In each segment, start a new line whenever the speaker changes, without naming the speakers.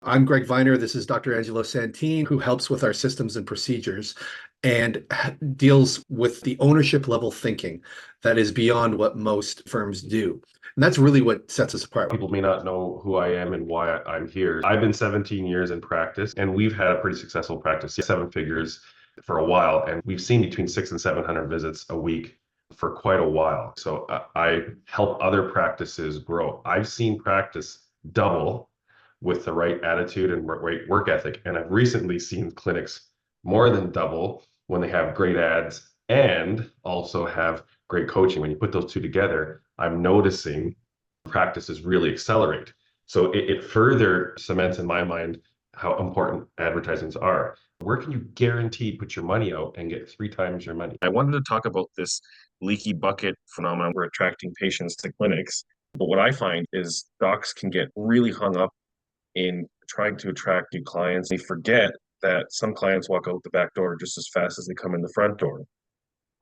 I'm Greg Viner. This is Dr. Angelo Santine, who helps with our systems and procedures and deals with the ownership level thinking that is beyond what most firms do. And that's really what sets us apart.
People may not know who I am and why I'm here. I've been 17 years in practice, and we've had a pretty successful practice, seven figures for a while, and we've seen between 600 and 700 visits a week for quite a while. So I help other practices grow. I've seen practice double with the right attitude and right work ethic, and I've recently seen clinics more than double when they have great ads and also have great coaching. When you put those two together, I'm noticing practices really accelerate. So it further cements in my mind how important advertisements are. Where can you guarantee put your money out and get 3 times your money?
I wanted to talk about this leaky bucket phenomenon. We're attracting patients to clinics. But what I find is docs can get really hung up in trying to attract new clients. They forget that some clients walk out the back door just as fast as they come in the front door.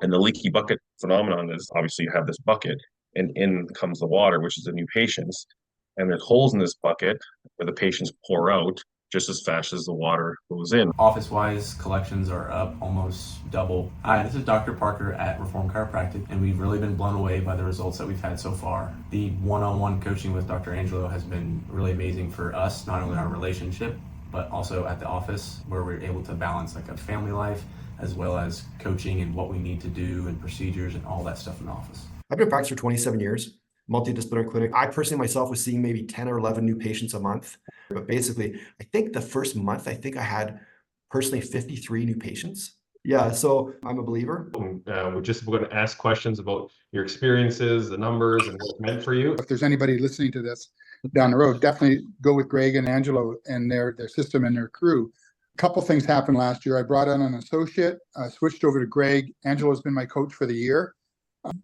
And the leaky bucket phenomenon is obviously you have this bucket and in comes the water, which is the new patients. And there's holes in this bucket where the patients pour out just as fast as the water goes in.
Office-wise, collections are up almost double. Hi, this is Dr. Parker at Reform Chiropractic, and we've really been blown away by the results that we've had so far. The one-on-one coaching with Dr. Angelo has been really amazing for us, not only our relationship, but also at the office where we're able to balance like a family life as well as coaching and what we need to do and procedures and all that stuff in the office.
I've been in practice for 27 years, multidisciplinary clinic. I personally myself was seeing maybe 10 or 11 new patients a month. But basically, I think the first month, I had personally 53 new patients. Yeah, so I'm a believer.
We're just going to ask questions about your experiences, the numbers, and what it's meant for you.
If there's anybody listening to this down the road, definitely go with Greg and Angelo and their system and their crew. A couple things happened last year. I brought on an associate, switched over to Greg. Angelo's been my coach for the year.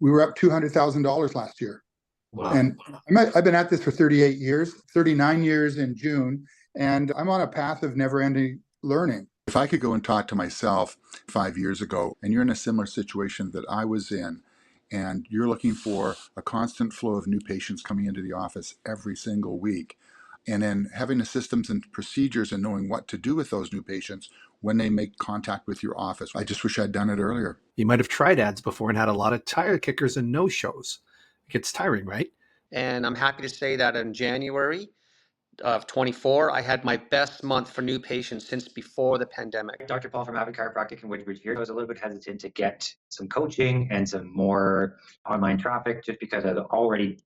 We were up $200,000 last year.
Wow.
And I've been at this for 38 years, 39 years in June, and I'm on a path of never-ending learning.
If I could go and talk to myself 5 years ago, and you're in a similar situation that I was in, and you're looking for a constant flow of new patients coming into the office every single week, and then having the systems and procedures and knowing what to do with those new patients when they make contact with your office. I just wish I'd done it earlier.
You might have tried ads before and had a lot of tire kickers and no-shows. It gets tiring, right?
And I'm happy to say that in January of 24, I had my best month for new patients since before the pandemic.
Dr. Paul from Avid Chiropractic in Woodbridge here. I was a little bit hesitant to get some coaching and some more online traffic just because I was already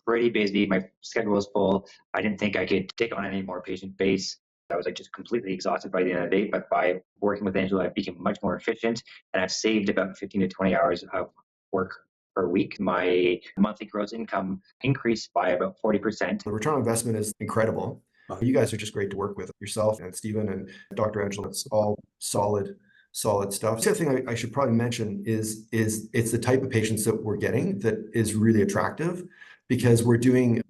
pretty busy. My schedule was full. I didn't think I could take on any more patient base. I was just completely exhausted by the end of the day. But by working with Angela, I became much more efficient, and I've saved about 15 to 20 hours of work per week. My monthly gross income increased by about 40%.
The return on investment is incredible. You guys are just great to work with. Yourself and Stephen and Dr. Angelo. It's all solid stuff. The other thing I should probably mention is it's the type of patients that we're getting that is really attractive because we're doing,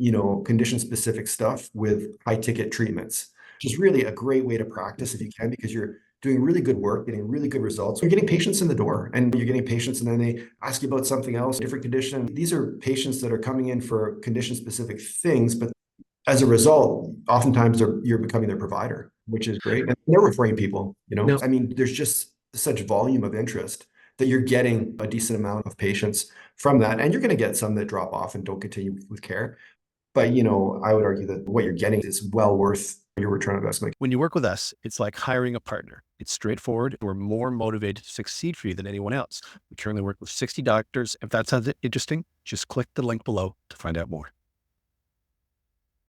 condition-specific stuff with high-ticket treatments, which is really a great way to practice if you can, because you're doing really good work, getting really good results. You're getting patients in the door and you're getting patients and then they ask you about something else, different condition. These are patients that are coming in for condition-specific things, but as a result, oftentimes you're becoming their provider, which is great. And they're referring people,
No.
I mean, there's just such volume of interest that you're getting a decent amount of patients from that. And you're going to get some that drop off and don't continue with care. But, I would argue that what you're getting is well worth your return on investment.
When you work with us, it's like hiring a partner. It's straightforward. We're more motivated to succeed for you than anyone else. We currently work with 60 doctors. If that sounds interesting, just click the link below to find out more.